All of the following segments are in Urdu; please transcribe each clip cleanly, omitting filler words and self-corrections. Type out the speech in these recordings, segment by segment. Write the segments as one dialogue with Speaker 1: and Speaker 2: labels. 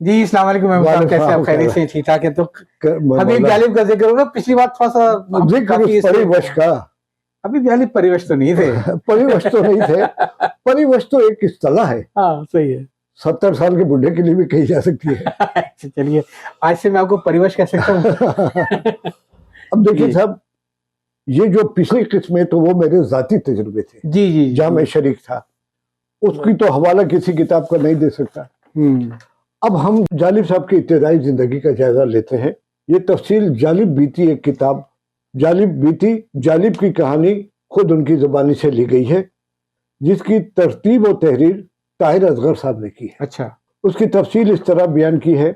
Speaker 1: جی السلام علیکم محمد صاحب، کیسے آپ؟ خیریت سے؟ ٹھیک ٹھاک ہے؟ تو حبیب جالب کا ذکر ہوگا، پچھلی بار تھوڑا سا
Speaker 2: پریوش کا،
Speaker 1: ابھی جالب پریوش تو نہیں تھے،
Speaker 2: پریوش تو نہیں تھے، پریوش تو ایک اصطلاح ہے،
Speaker 1: ہاں صحیح ہے،
Speaker 2: 70 سال کے بڈھے کے لیے بھی کہی جا سکتی ہے۔
Speaker 1: چلیے آج سے میں آپ کو پریوش کہہ سکتا ہوں۔
Speaker 2: اب دیکھیں صاحب، یہ جو پچھلی قسم ہے تو وہ میرے ذاتی تجربے تھے،
Speaker 1: جی جی
Speaker 2: جہاں میں شریک تھا، اس کی تو حوالہ کسی کتاب کا نہیں دے سکتا۔ اب ہم جالب صاحب کی ابتدائی زندگی کا جائزہ لیتے ہیں۔ یہ تفصیل جالب بیتی ایک کتاب، جالب بیتی جالب کی کہانی خود ان کی زبانی سے لی گئی ہے، جس کی ترتیب و تحریر طاہر اصغر صاحب نے کی ہے۔
Speaker 1: اچھا،
Speaker 2: اس کی تفصیل اس طرح بیان کی ہے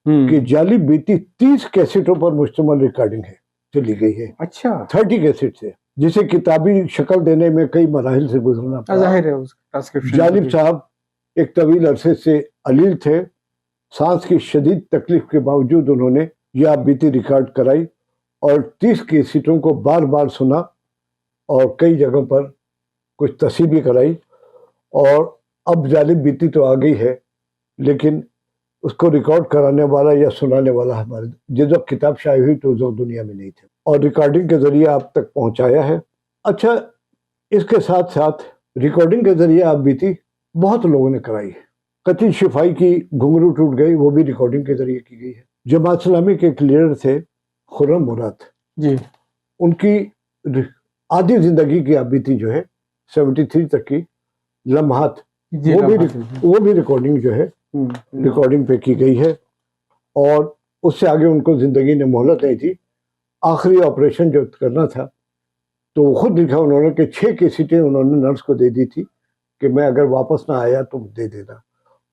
Speaker 2: کہ جالب بیتی 30 کیسٹوں پر مشتمل ریکارڈنگ ہے جو لی گئی ہے۔
Speaker 1: اچھا،
Speaker 2: 30 کیسٹ سے، جسے کتابی شکل دینے میں کئی مراحل سے گزرنا پڑا۔
Speaker 1: ظاہر ہے اس ٹرانسکرپشن۔
Speaker 2: جالب صاحب ایک طویل عرصے سے علیل تھے، سانس کی شدید تکلیف کے باوجود انہوں نے یہ آپ بیتی ریکارڈ کرائی اور 30 کیسٹوں کو بار بار سنا اور کئی جگہوں پر کچھ تصحیح بھی کرائی۔ اور اب جالب بیتی تو آ گئی ہے، لیکن اس کو ریکارڈ کرانے والا یا سنانے والا ہمارے جس وقت کتاب شائع ہوئی تو اس وقت دنیا میں نہیں تھے، اور ریکارڈنگ کے ذریعے آپ تک پہنچایا ہے۔ اچھا، اس کے ساتھ ساتھ ریکارڈنگ کے ذریعے آپ بیتی بہت لوگوں نے کرائی ہے۔ قطع شفائی کی گھنگرو ٹوٹ گئی، وہ بھی ریکارڈنگ کے ذریعے کی گئی ہے۔ جماعت اسلامی کے ایک لیڈر تھے خرم مراد،
Speaker 1: جی،
Speaker 2: ان کی آدھی زندگی کی آپ بیتی جو ہے 73 تک کی لمحات، وہ بھی ریکارڈنگ جو ہے ریکارڈنگ پہ کی گئی ہے، اور اس سے آگے ان کو زندگی نے مہلت نہیں تھی۔ آخری آپریشن جو کرنا تھا تو خود لکھا انہوں نے کہ 6 کیسٹیں انہوں نے نرس کو دے دی تھی کہ میں اگر واپس نہ آیا تو دے دینا،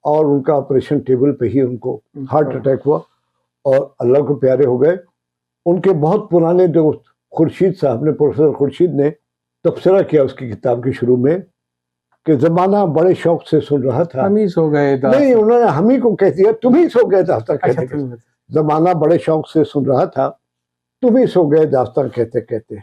Speaker 2: اور ان کا آپریشن ٹیبل پہ ہی ان کو ہارٹ اٹیک ہوا اور اللہ کو پیارے ہو گئے۔ ان کے بہت پرانے دوست خورشید صاحب نے، پروفیسر خورشید نے تبصرہ کیا اس کی کتاب کے شروع میں کہ زمانہ بڑے شوق سے سن رہا تھا،
Speaker 1: ہم ہی سو گئے،
Speaker 2: نہیں انہوں نے ہم ہی کو کہہ دیا، تم ہی سو گئے داستان کہتے کہتے، زمانہ بڑے شوق سے سن رہا تھا، تم ہی سو گئے داستان کہتے کہتے۔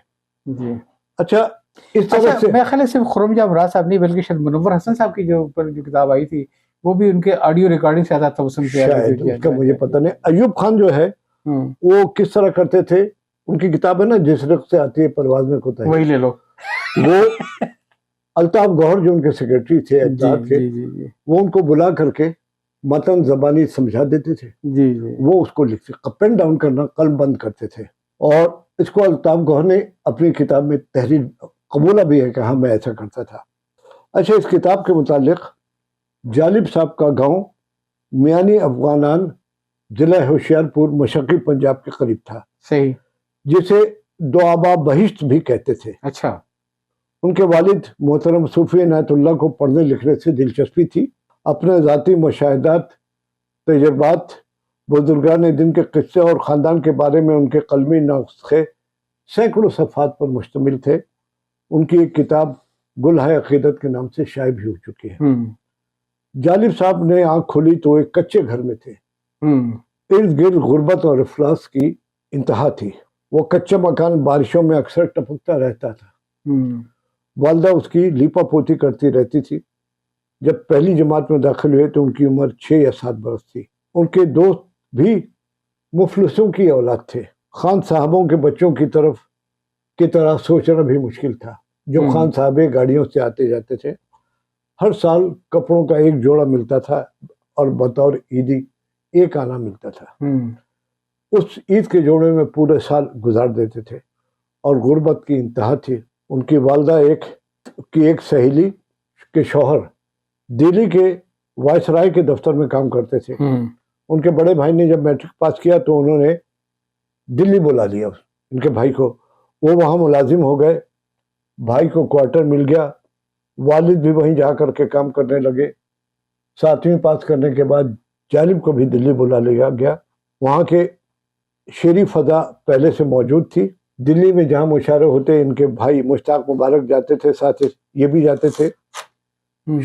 Speaker 1: جی
Speaker 2: اچھا، اس طرح سے
Speaker 1: میرے خیال ہے صرف خرم جہاں مراد صاحب نہیں بلکہ شاید منور حسن صاحب کی جو کتاب آئی تھی وہ بھی ان کے آڈیو ریکارڈنگ سے آتا تھا،
Speaker 2: شاید اس کا مجھے پتہ نہیں۔ ایوب خان جو ہے وہ کس طرح کرتے تھے، ان کی کتاب ہے نا جس رخ سے آتی ہے پرواز میں کوتاہی،
Speaker 1: وہی لے لو۔
Speaker 2: وہ الطاف گوہر جو ان کے سیکرٹری تھے اجداد کے، وہ ان کو بلا کر کے متن زبانی سمجھا دیتے تھے، وہ اس کو لکھتے، پین ڈاؤن کرنا، قلم بند کرتے تھے، اور اس کو الطاف گوہر نے اپنی کتاب میں تحریر قبولہ بھی ہے کہ ہاں میں ایسا کرتا تھا۔ اچھا، اس کتاب کے متعلق جالب صاحب کا گاؤں میانی افغانان، ضلع ہوشیارپور، مشرقی پنجاب کے قریب تھا،
Speaker 1: صحیح،
Speaker 2: جسے دوآبا بہشت بھی کہتے تھے۔
Speaker 1: اچھا،
Speaker 2: ان کے والد محترم صوفی عنایت اللہ کو پڑھنے لکھنے سے دلچسپی تھی۔ اپنے ذاتی مشاہدات، تجربات، بزرگان دن کے قصے اور خاندان کے بارے میں ان کے قلمی نسخے سینکڑوں صفحات پر مشتمل تھے۔ ان کی ایک کتاب گل ہے عقیدت کے نام سے شائع بھی ہو چکی ہے۔ جالب صاحب نے آنکھ کھولی تو ایک کچے گھر میں تھے، ارد گرد غربت اور افلاس کی انتہا تھی۔ وہ کچا مکان بارشوں میں اکثر ٹپکتا رہتا تھا۔ والدہ اس کی لیپا پوتی کرتی رہتی تھی۔ جب پہلی جماعت میں داخل ہوئے تو ان کی عمر 6 یا 7 برس تھی۔ ان کے دوست بھی مفلسوں کی اولاد تھے۔ خان صاحبوں کے بچوں کی طرح سوچنا بھی مشکل تھا، جو خان صاحبے گاڑیوں سے آتے جاتے تھے۔ ہر سال کپڑوں کا ایک جوڑا ملتا تھا اور بطور عیدی ایک آنا ملتا تھا۔ اس عید کے جوڑے میں پورے سال گزار دیتے تھے، اور غربت کی انتہا تھی۔ ان کی والدہ کی ایک سہیلی کے شوہر دلی کے وائسرائے کے دفتر میں کام کرتے تھے۔ ان کے بڑے بھائی نے جب میٹرک پاس کیا تو انہوں نے دلی بلا لیا ان کے بھائی کو، وہ وہاں ملازم ہو گئے، بھائی کو کوارٹر مل گیا، والد بھی وہیں جا کر کے کام کرنے لگے۔ 7ویں پاس کرنے کے بعد جالب کو بھی دلی بلا لیا گیا۔ وہاں کے شعری فضا پہلے سے موجود تھی۔ دلی میں جہاں مشاعرے ہوتے ان کے بھائی مشتاق مبارک جاتے تھے، ساتھ یہ بھی جاتے تھے۔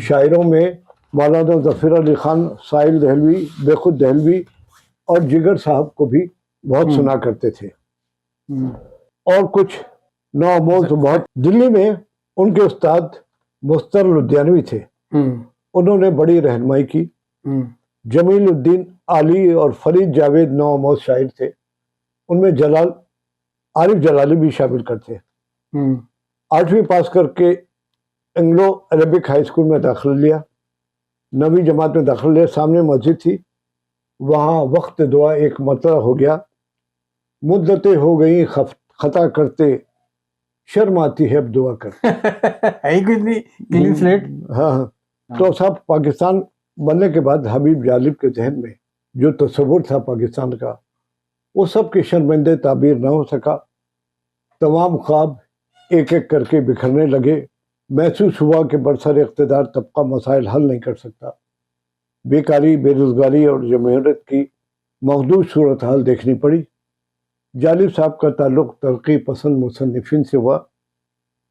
Speaker 2: شاعروں میں مولانا ظفر علی خان، سائل دہلوی، بیخود دہلوی اور جگر صاحب کو بھی بہت سنا کرتے تھے، اور کچھ نوآموز بہت۔ دلی میں ان کے استاد مستر لدھیانوی تھے، انہوں نے بڑی رہنمائی کی۔ جمیل الدین علی اور فرید جاوید نوآموز شاعر تھے، ان میں عارف جلالی بھی شامل کرتے ہیں۔ 8ویں پاس کر کے انگلو عربک ہائی اسکول میں داخلہ لیا، 9ویں جماعت میں داخلہ لیا، سامنے مسجد تھی، وہاں وقت دعا ایک مرتبہ ہو گیا، مدتیں ہو گئیں خطا کرتے، شرم آتی ہے اب دعا کرتے۔
Speaker 1: ہے ہی کچھ نہیں، کلین سلیٹ۔
Speaker 2: ہاں، تو صاحب پاکستان بننے کے بعد حبیب جالب کے ذہن میں جو تصور تھا پاکستان کا، وہ سب کے شرمندے تعبیر نہ ہو سکا، تمام خواب ایک ایک کر کے بکھرنے لگے، محسوس ہوا کہ برسر اقتدار طبقہ مسائل حل نہیں کر سکتا، بیکاری، بے روزگاری اور جمہوریت کی مخدوش صورتحال دیکھنی پڑی۔ جالب صاحب کا تعلق ترقی پسند مصنفین سے ہوا،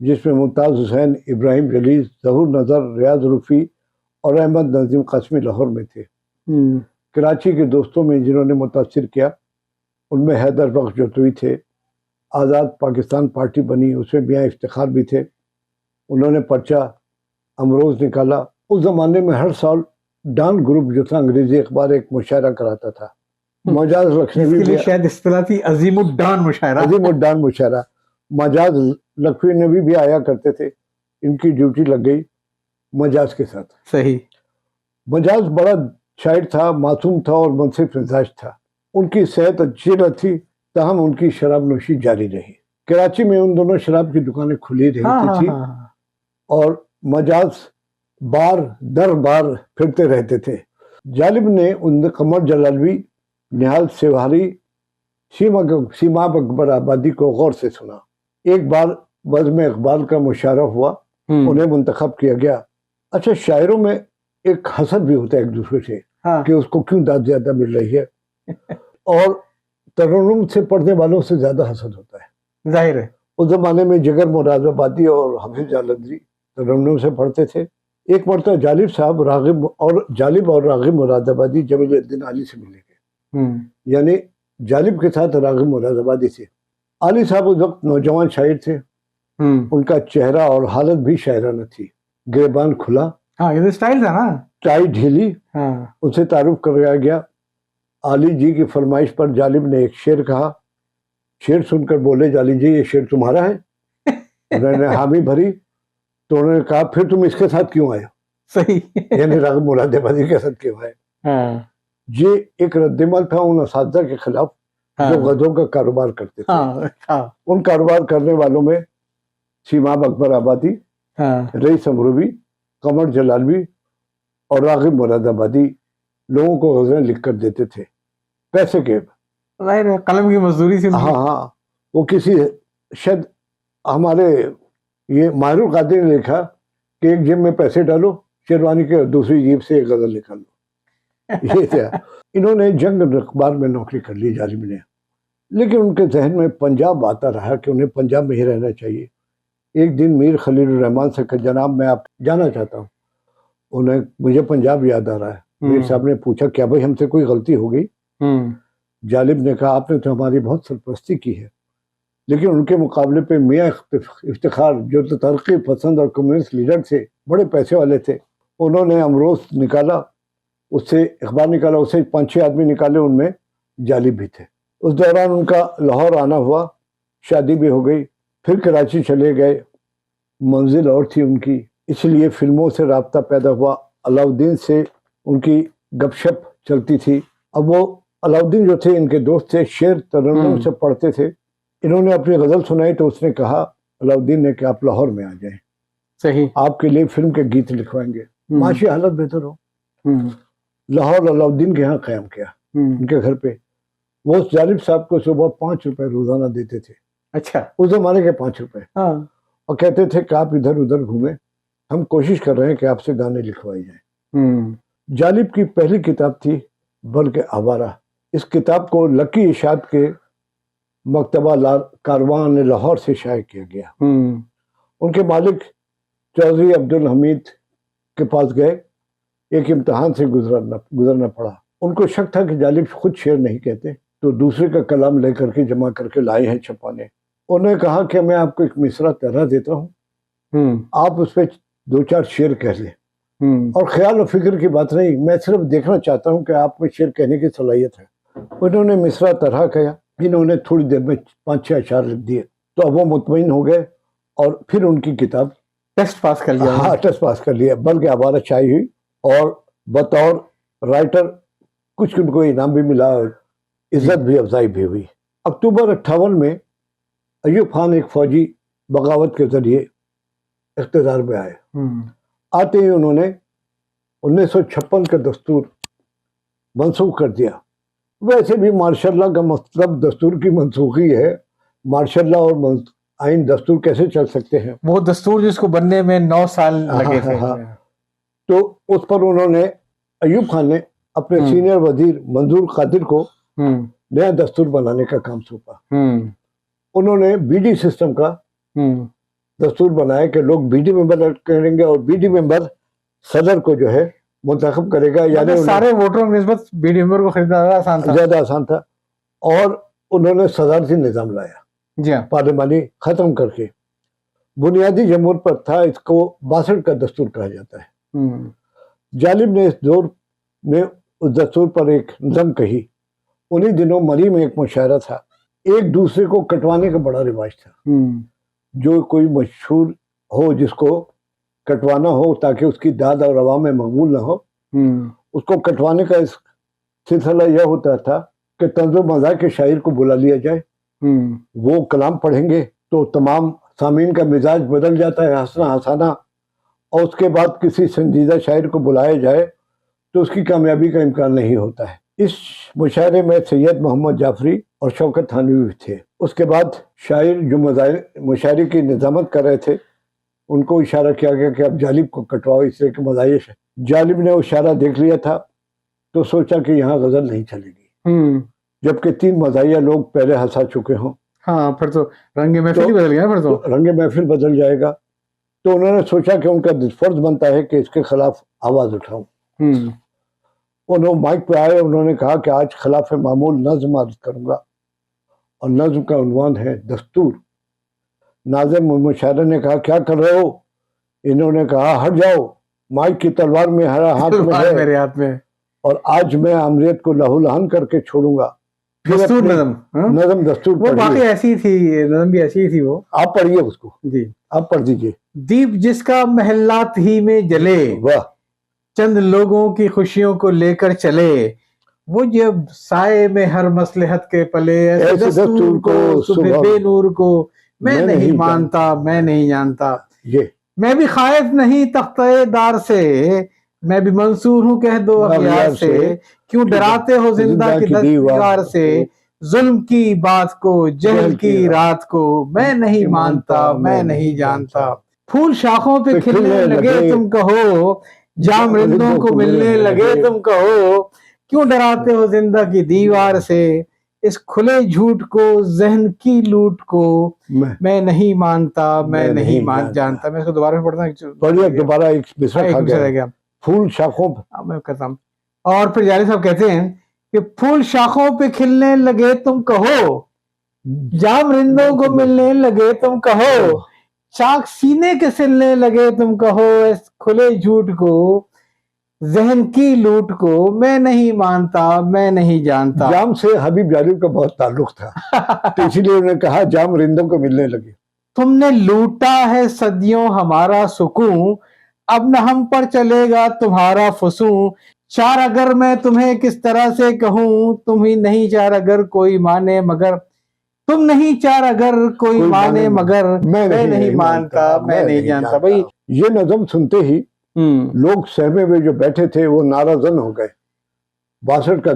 Speaker 2: جس میں ممتاز حسین، ابراہیم جلیل، ظہور نظر، ریاض رفیع اور احمد نظیم قاسمی لاہور میں تھے۔ کراچی کے دوستوں میں جنہوں نے متاثر کیا ان میں حیدر بخش جوتوئی تھے، آزاد پاکستان پارٹی بنی، اس میں میاں افتخار بھی تھے، انہوں نے پرچہ امروز نکالا۔ اس زمانے میں ہر سال ڈان گروپ جو تھا انگریزی اخبار ایک مشاعرہ کراتا تھا، مجاز لکھنوی بھی،
Speaker 1: شاید اصطلاح تھی عظیم الڈان مشاعرہ،
Speaker 2: عظیم الڈان مشاعرہ، مجاز لکھنوی بھی آیا کرتے تھے، ان کی ڈیوٹی لگ گئی مجاز کے ساتھ۔
Speaker 1: صحیح۔
Speaker 2: مجاز بڑا شاعر تھا، معصوم تھا اور منصف مزاج تھا، ان کی صحت اچھی نہ تھی تاہم ان کی شراب نوشی جاری رہی۔ کراچی میں ان دونوں شراب کی دکانیں کھلی رہتی تھی اور مجاز بار در بار پھرتے رہتے تھے۔ جالب نے ان قمر جلالوی، نہال سیواری، سیما اکبر آبادی کو غور سے سنا۔ ایک بار بزم اقبال کا مشاعرہ ہوا، انہیں منتخب کیا گیا۔ اچھا، شاعروں میں ایک حسد بھی ہوتا ہے ایک دوسرے سے کہ اس کو کیوں داد زیادہ مل رہی ہے، اور ترنم سے پڑھنے والوں سے زیادہ حسد ہوتا ہے،
Speaker 1: ظاہر ہے۔
Speaker 2: اس زمانے میں جگر مراد آبادی اور حفیظ جالندری ترنم سے پڑھتے تھے۔ ایک مرتبہ جالب صاحب جالب اور راغب مراد آبادی جمیل الدین علی سے ملے گئے، یعنی جالب کے ساتھ راغب مراد آبادی سے۔ علی صاحب اس وقت نوجوان شاعر تھے، ان کا چہرہ اور حالت بھی شاعرانہ تھی، گریبان کھلا،
Speaker 1: یہ سٹائل تھا نا،
Speaker 2: ٹائی ڈھیلی، ان سے تعارف کرایا گیا۔ علی جی کی فرمائش پر جالب نے ایک شعر کہا، شعر سن کر بولے جالی جی یہ شعر تمہارا ہے؟ انہوں نے حامی بھری تو انہوں نے کہا پھر تم اس کے ساتھ کیوں آئے؟
Speaker 1: صحیح،
Speaker 2: یعنی راغب مراد آبادی کے ساتھ کیوں آئے؟ یہ ایک رد عمل تھا ان اساتذہ کے خلاف جو غزوں کا کاروبار کرتے تھے۔ ان کاروبار کرنے والوں میں سیماب اکبر آبادی، رئیس امروی، قمر جلالوی اور راغب مراد آبادی لوگوں کو غزلیں لکھ کر دیتے تھے پیسے کے،
Speaker 1: قلم کی مزدوری سے۔
Speaker 2: ہاں، وہ کسی شاید ہمارے یہ ماہر القادری نے لکھا کہ ایک جیب میں پیسے ڈالو شیروانی کے، دوسری جیب سے ایک غزل نکال لو، یہ تھا۔ انہوں نے جنگ اخبار میں نوکری کر لی جالب نے، لیکن ان کے ذہن میں پنجاب آتا رہا کہ انہیں پنجاب میں ہی رہنا چاہیے۔ ایک دن میر خلیل الرحمان سے کہا جناب میں آپ جانا چاہتا ہوں، انہیں مجھے پنجاب یاد آ رہا ہے۔ میر صاحب نے پوچھا کیا بھائی ہم سے کوئی غلطی ہو گئی؟ جالب نے کہا آپ نے تو ہماری بہت سرپرستی کی ہے، لیکن ان کے مقابلے پہ میاں افتخار جو تو ترقی پسند اور کمیونسٹ لیڈر تھے، بڑے پیسے والے تھے، انہوں نے امروز نکالا، اس سے اخبار نکالا، اس سے 5-6 آدمی نکالے، ان میں جالب بھی تھے۔ اس دوران ان کا لاہور آنا ہوا، شادی بھی ہو گئی، پھر کراچی چلے گئے، منزل اور تھی ان کی، اس لیے فلموں سے رابطہ پیدا ہوا، علاؤدین سے ان کی گپ شپ چلتی تھی۔ اب وہ علاؤدین جو تھے ان کے دوست تھے، شعر ترنم سے پڑھتے تھے، انہوں نے اپنی غزل سنائی تو اس نے کہا علاؤدین نے کہ آپ لاہور میں آ جائیں،
Speaker 1: صحیح،
Speaker 2: آپ کے لیے فلم کے گیت لکھوائیں گے، معاشی حالت بہتر ہو۔ لاہور علاؤدین کے ہاں قیام کیا، ان کے گھر پہ۔ وہ جالب صاحب کو صبح 5 روپے روزانہ دیتے تھے،
Speaker 1: اچھا،
Speaker 2: اس زمانے کے 5 روپے، اور کہتے تھے کہ آپ ادھر ادھر گھومیں، ہم کوشش کر رہے ہیں کہ آپ سے گانے لکھوائے جائیں۔ جالب کی پہلی کتاب تھی بلکہ آوارہ، اس کتاب کو لکی اشاعت کے مکتبہ کاروان لاہور سے شائع کیا گیا۔ ان کے مالک چودھری عبدالحمید کے پاس گئے، ایک امتحان سے گزرنا پڑا۔ ان کو شک تھا کہ جالب خود شعر نہیں کہتے، تو دوسرے کا کلام لے کر کے جمع کر کے لائے ہیں چھپانے۔ انہوں نے کہا کہ میں آپ کو ایک مصرع تحریر دیتا ہوں، آپ اس پہ 2-4 شعر کہہ لیں۔ اور خیال و فکر کی بات نہیں، میں صرف دیکھنا چاہتا ہوں کہ آپ میں شعر کہنے کی صلاحیت ہے۔ انہوں نے مصرع طرح کیا، انہوں نے تھوڑی دیر میں 5-6 اشعار لکھ دیے، تو اب وہ مطمئن ہو گئے اور پھر ان کی کتاب
Speaker 1: ٹیسٹ پاس کر لیا۔
Speaker 2: ہاں ٹیسٹ پاس کر لیا، بلکہ عبارت شائع ہوئی اور بطور رائٹر کچھ ان کو انعام بھی ملا اور عزت بھی افزائی بھی ہوئی۔ اکتوبر 58 میں ایوب خان ایک فوجی بغاوت کے ذریعے اقتدار میں آئے۔ آتے ہی انہوں نے 1956 کا دستور منسوخ کر دیا۔ ویسے بھی مارشاء اللہ کا مطلب دستور کی منسوخی ہے، مارشاء اللہ اور آئین دستور کیسے چل سکتے ہیں؟
Speaker 1: وہ دستور جس کو بننے میں 9 سال لگے تھے۔
Speaker 2: تو اس پر انہوں نے، ایوب خان نے اپنے سینئر وزیر منظور قادر کو نیا دستور بنانے کا کام سونپا۔ انہوں نے بی ڈی سسٹم کا دستور بنایا کہ لوگ بی ڈی ممبر کریں گے اور بی ڈی ممبر صدر کو جو ہے منتخب کرے گا، یعنی
Speaker 1: سارے ووٹروں کی نسبت بی ڈی ممبر کو خریدنا
Speaker 2: زیادہ آسان تھا۔ اور انہوں نے صدارتی نظام لایا،
Speaker 1: جی ہاں،
Speaker 2: پارلیمانی ختم کر کے بنیادی جمہور پر تھا، اس کو 62 کا دستور کہا جاتا ہے۔ جالب نے اس دور میں اس دستور پر ایک نظم کہی۔ انہی دنوں مری میں ایک مشاعرہ تھا، ایک دوسرے کو کٹوانے کا بڑا رواج تھا۔ جو کوئی مشہور ہو جس کو کٹوانا ہو تاکہ اس کی داد اور عوام میں مقبول نہ ہو، اس کو کٹوانے کا اس سلسلہ یہ ہوتا تھا کہ طنز و مزاح کے شاعر کو بلا لیا جائے، وہ کلام پڑھیں گے تو تمام سامعین کا مزاج بدل جاتا ہے، ہنسنا ہنسانا، اور اس کے بعد کسی سنجیدہ شاعر کو بلایا جائے تو اس کی کامیابی کا امکان نہیں ہوتا ہے۔ اس مشاعرے میں سید محمد جعفری اور شوکت تھانوی بھی تھے۔ اس کے بعد شاعر جو مشاعرے کی نظامت کر رہے تھے ان کو اشارہ کیا گیا کہ اب جالب کو کٹواؤ، اس طرح کے مزاحیہ ہے۔ جالب نے وہ اشارہ دیکھ لیا تھا تو سوچا کہ یہاں غزل نہیں چلے گی، جبکہ 3 مزاحیہ لوگ پہلے ہنسا چکے ہوں۔
Speaker 1: ہاں، پھر تو رنگ محفل بدل گیا، پھر تو
Speaker 2: رنگ محفل بدل جائے گا۔ تو انہوں نے سوچا کہ ان کا فرض بنتا ہے کہ اس کے خلاف آواز اٹھاؤں۔ انہوں مائک پہ آئے، انہوں نے کہا کہ آج خلاف معمول نظم عرض کروں گا، اور نظم کا عنوان ہے دستور۔ ناظم مشاعرہ نے کہا کیا کر رہے ہو؟ انہوں نے کہا ہٹ جاؤ، مائک کی تلوار میں ہر ہاتھ میں ہے،
Speaker 1: میرے ہاتھ میں،
Speaker 2: اور آج میں امریت کو لہو لہان کر کے چھوڑوں گا۔
Speaker 1: دستور
Speaker 2: نظم دستور
Speaker 1: وہ باقی ایسی تھی، نظم بھی ایسی تھی۔ وہ
Speaker 2: آپ پڑھیے اس کو،
Speaker 1: جی
Speaker 2: آپ پڑھ دیجئے۔
Speaker 1: دیپ جس کا محلات ہی میں جلے،
Speaker 2: واہ،
Speaker 1: چند لوگوں کی خوشیوں کو لے کر چلے، وہ جب سائے میں ہر مصلحت کے پلے، ایسے دستور کو صبح بے نور کو میں نہیں مانتا، میں نہیں جانتا۔ میں بھی خائف نہیں تختہ دار سے، میں بھی منصور ہوں کہہ دو اغیار سے، کیوں ڈراتے ہو زندہ کی دیوار سے، ظلم کی بات کو، جہل کی رات کو میں نہیں مانتا، میں نہیں جانتا۔ پھول شاخوں پہ کھلنے لگے تم کہو، جام رندوں کو ملنے لگے تم کہو، کیوں ڈراتے ہو زندہ کی دیوار سے، اس کھلے جھوٹ کو، ذہن کی لوٹ کو میں نہیں مانتا، میں نہیں جانتا۔ میں اس کو دوبارہ پڑھتا ہوں،
Speaker 2: دوبارہ ایک مصرع
Speaker 1: رہ گیا۔
Speaker 2: پھول شاخوں
Speaker 1: میں کہتا ہوں، اور پھر جالب صاحب کہتے ہیں کہ پھول شاخوں پہ کھلنے لگے تم کہو، جام رندوں کو ملنے لگے تم کہو، چاک سینے کے سلنے لگے تم کہو، اس کھلے جھوٹ کو، ذہن کی لوٹ کو میں نہیں مانتا، میں نہیں جانتا۔
Speaker 2: جام سے حبیب جالب کا بہت تعلق تھا، تو اسی لیے انہوں نے کہا جام رندوں کو ملنے لگے۔
Speaker 1: تم نے لوٹا ہے صدیوں ہمارا سکون، اب نہ ہم پر چلے گا تمہارا فسون، چار اگر میں تمہیں کس طرح سے کہوں، تم ہی نہیں چار اگر کوئی مانے مگر، تم نہیں چار اگر کوئی مانے مگر، میں نہیں مانتا، میں نہیں جانتا۔ بھائی
Speaker 2: یہ نظم سنتے ہی لوگ سہمے میں جو بیٹھے تھے وہ نعرہ زن ہو گئے۔ 62 کا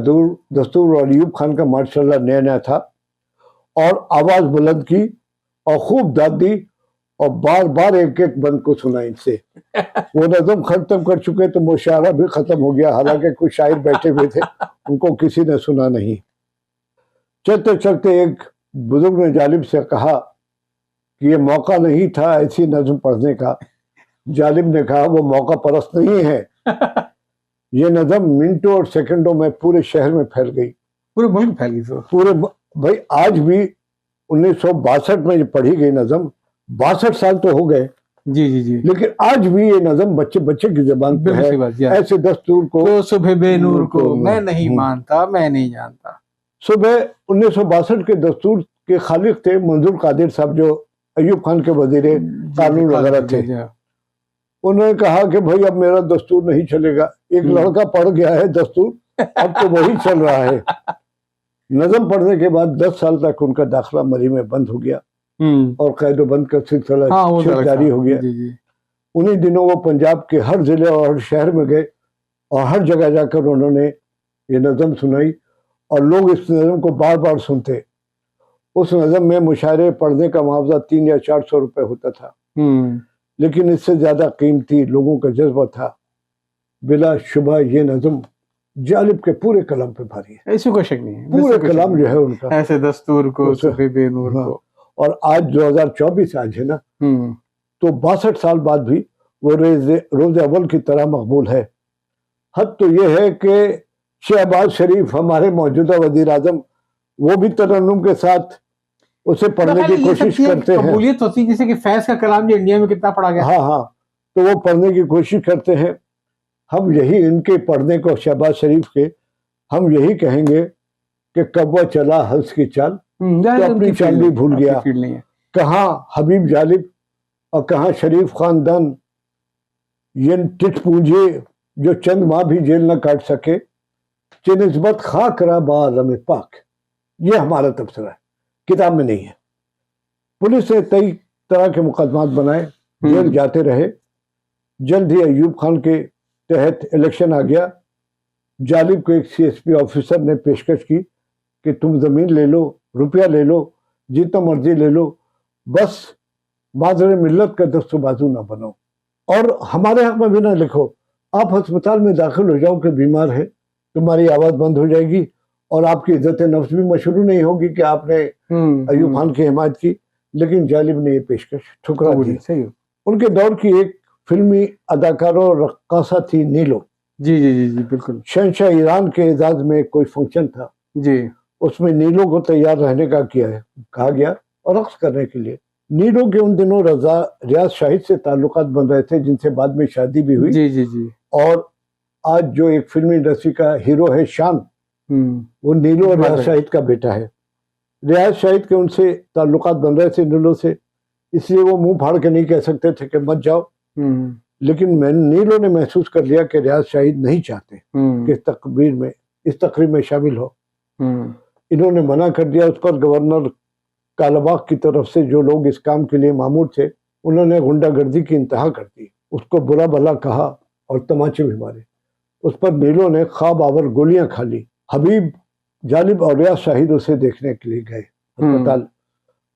Speaker 2: دستور اور ایوب خان کا ماشاءاللہ نیا نیا تھا، اور آواز بلند کی اور خوب داد دی، اور بار بار ایک ایک بند کو سنا ان سے۔ وہ نظم ختم کر چکے تو مشاعرہ بھی ختم ہو گیا، حالانکہ کچھ شاعر بیٹھے ہوئے تھے، ان کو کسی نے سنا نہیں۔ چلتے چلتے ایک بزرگ نے جالب سے کہا کہ یہ موقع نہیں تھا ایسی نظم پڑھنے کا۔ جالب نے کہا وہ موقع پرست نہیں ہے، یہ نظم منٹوں اور سیکنڈوں میں پورے شہر میں پھیل گئی،
Speaker 1: پورے ملک پھیل گئی۔
Speaker 2: پورے بھائی آج بھی 1962 میں یہ پڑھی گئی نظم 62 سال تو ہو گئے،
Speaker 1: جی جی جی
Speaker 2: لیکن آج بھی یہ نظم بچے بچے کی زبان پہ ہے، ایسے دستور کو
Speaker 1: صبح بے نور کو میں نہیں مانتا، میں نہیں جانتا۔
Speaker 2: صبح 1962 کے دستور کے خالق تھے منظور قادر صاحب، جو ایوب خان کے وزیر قانون وغیرہ تھے۔ انہوں نے کہا کہ بھائی اب میرا دستور نہیں چلے گا، ایک لڑکا پڑھ گیا ہے دستور، اب تو وہی چل رہا ہے۔ نظم پڑھنے کے بعد 10 سال تک ان کا داخلہ مری میں بند ہو گیا اور قید و بند کا سلسلہ جاری ہو گیا۔ انہی دنوں وہ پنجاب کے ہر ضلع اور ہر شہر میں گئے اور ہر جگہ جا کر انہوں نے یہ نظم سنائی اور لوگ اس نظم کو بار بار سنتے۔ اس نظم میں مشاعرے پڑھنے کا معاوضہ 300 یا 400 روپے ہوتا تھا، لیکن اس سے زیادہ قیمتی لوگوں کا جذبہ تھا۔ بلا شبہ یہ نظم جالب کے پورے کلام پہ بھاری ہے،
Speaker 1: ایسے کوئی شک نہیں ہے،
Speaker 2: پورے کلام جو ہے ان کا،
Speaker 1: ایسے دستور کو صبح بے نور کو۔
Speaker 2: اور آج 2024 آج ہے نا، تو 62 سال بعد بھی وہ روز اول کی طرح مقبول ہے۔ حد تو یہ ہے کہ شہباز شریف ہمارے موجودہ وزیر اعظم، وہ بھی ترنم کے ساتھ اسے پڑھنے کی کوشش کرتے ہیں۔
Speaker 1: قبولیت ہوتی ہے، جیسے کہ فیض کا کلام جو انڈیا میں کتنا پڑھا گیا۔
Speaker 2: ہاں تو وہ پڑھنے کی کوشش کرتے ہیں۔ ہم یہی ان کے پڑھنے کو، شہباز شریف کے، ہم یہی کہیں گے کہ کبا چلا ہنس کی چال، تو اپنی چال بھی بھول گیا۔ کہاں حبیب جالب اور کہاں شریف خاندان، یہ ٹٹ پونجے جو چند ماہ بھی جیل نہ کاٹ سکے، چہ نسبت خاک را با عالم پاک۔ یہ ہمارا تبصرہ ہے، کتاب میں نہیں ہے۔ پولیس نے کئی طرح کے مقدمات بنائے، جیل جاتے رہے۔ جلد ہی ایوب خان کے تحت الیکشن آ گیا۔ جالب کو ایک CSP آفیسر نے پیشکش کی کہ تم زمین لے لو، روپیہ لے لو، جتنا مرضی لے لو، بس معذر ملت کا دست و بازو نہ بنو اور ہمارے حق میں بھی نہ لکھو۔ آپ ہسپتال میں داخل ہو جاؤ کہ بیمار ہے، تمہاری آواز بند ہو جائے گی اور آپ کی عزت نفس بھی مشروع نہیں ہوگی کہ آپ نے ایوب خان کی حمایت کی۔ لیکن جالب نے یہ پیشکش ٹھکرا دی۔ ان کے دور کی ایک فلمی اداکارہ اور رقاصہ تھی نیلو۔
Speaker 1: جی جی جی جی بالکل۔
Speaker 2: شہنشاہ ایران کے اعزاز میں کوئی فنکشن تھا
Speaker 1: جی،
Speaker 2: اس میں نیلو کو تیار رہنے کا کہا گیا اور رقص کرنے کے لیے۔ نیلو کے ان دنوں ریاض شاہد سے تعلقات بن رہے تھے، جن سے بعد میں شادی بھی ہوئی۔
Speaker 1: جی جی جی۔
Speaker 2: اور آج جو ایک فلمی انڈسٹری کا ہیرو ہے شان، وہ نیلو اور ریاض شاہد کا بیٹا ہے۔ ریاض شاہد کے ان سے تعلقات بن رہے تھے نیلو سے، اس لیے وہ منہ پھاڑ کے نہیں کہہ سکتے تھے کہ مت جاؤ۔ لیکن نیلو نے محسوس کر لیا کہ ریاض شاہد نہیں چاہتے کہ اس تقریب میں شامل ہو۔ انہوں نے منع کر دیا۔ اس پر گورنر کالاباغ کی طرف سے جو لوگ اس کام کے لیے مامور تھے، انہوں نے غنڈہ گردی کی انتہا کر دی، اس کو برا بھلا کہا اور تماچے بھی مارے۔ اس پر نیلو نے خواب آور گولیاں کھا لی۔ حبیب جالب اور ریاض شاہد اسے دیکھنے کے لیے گئے ہسپتال۔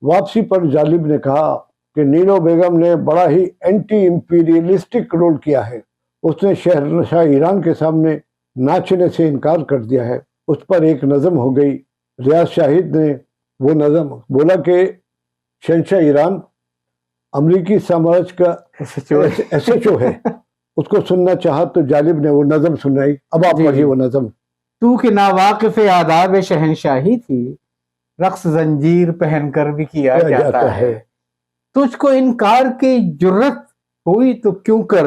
Speaker 2: واپسی پر جالب نے کہا کہ نیلو بیگم نے بڑا ہی اینٹی امپیریلسٹک رول کیا ہے، اس نے شہنشاہ ایران کے سامنے ناچنے سے انکار کر دیا ہے۔ اس پر ایک نظم ہو گئی۔ ریاض شاہد نے وہ نظم بولا کہ شہنشاہ ایران امریکی سامراج کا SHO ہے، اس کو سننا چاہا تو جالب نے وہ نظم سنائی۔ اب آپ پڑھیے وہ نظم۔
Speaker 1: تو کہ ناواقف آداب شہنشاہی تھی، رقص زنجیر پہن کر بھی کیا جاتا ہے۔ تجھ کو انکار کی جرت ہوئی تو کیوں کر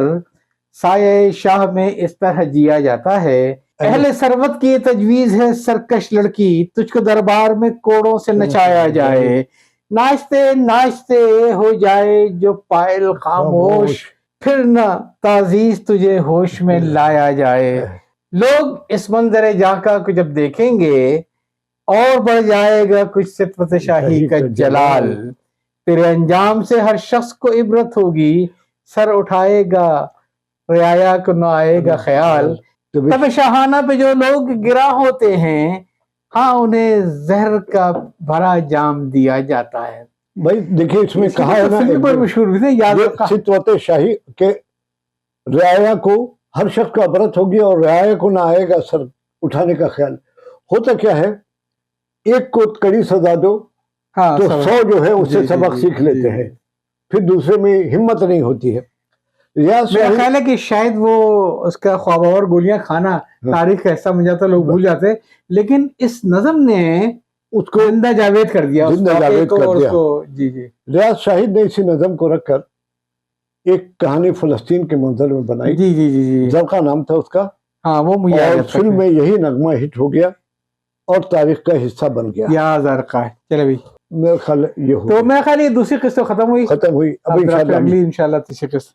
Speaker 1: سایہ شاہ میں اس طرح جیا جاتا ہے۔ اہل ثروت کی یہ تجویز ہے سرکش لڑکی، تجھ کو دربار میں کوڑوں سے نچایا جائے۔ ناچتے ناچتے ہو جائے جو پائل خاموش، پھر نہ تعزیز تجھے ہوش میں لایا جائے۔ لوگ اس منظر جاکا کو جب دیکھیں گے اور بڑھ جائے گا کچھ ستوت شاہی کا جلال۔ تیرے انجام سے ہر شخص کو عبرت ہوگی، سر اٹھائے گا رعایا کو نہ آئے گا خیال۔ تب شاہانہ پہ جو لوگ گرا ہوتے ہیں، ہاں انہیں زہر کا بھرا جام دیا جاتا ہے۔
Speaker 2: بھائی دیکھیں اس میں کہا ہے نا،
Speaker 1: مشہور بھی تھے،
Speaker 2: ستوت شاہی کے رعایا کو ہر شخص کو عبرت ہوگی اور رعایا کو نہ آئے گا سر اٹھانے کا خیال۔ ہوتا کیا ہے، ایک کو کڑی سزا دو تو 100 جو ہے اس سے سبق سیکھ لیتے ہیں، پھر دوسرے میں ہمت نہیں ہوتی ہے۔
Speaker 1: میرا خیال ہے کہ شاید وہ اس کا خواب اور گولیاں کھانا تاریخ کا حصہ بن جاتا، لوگ بھول جاتے، لیکن اس نظم نے اس کو زندہ جاوید کر دیا۔
Speaker 2: زندہ جاوید کر دیا۔
Speaker 1: جی جی۔
Speaker 2: ریاض شاہد نے اسی نظم کو رکھ کر ایک کہانی فلسطین کے منظر میں بنائی.
Speaker 1: جی جی جی جی
Speaker 2: زرقا نام تھا اس کا.
Speaker 1: ہاں وہ مجھے
Speaker 2: اور فلم میں یہی نغمہ ہٹ ہو گیا اور تاریخ کا حصہ بن گیا.
Speaker 1: یا زرقا ہے. چلے بھائی
Speaker 2: میرا خیال یہ ہو
Speaker 1: تو میرا خیال یہ دوسری قسط ختم ہوئی.
Speaker 2: ختم ہوئی. اب
Speaker 1: اگلی انشاءاللہ تیسری قسط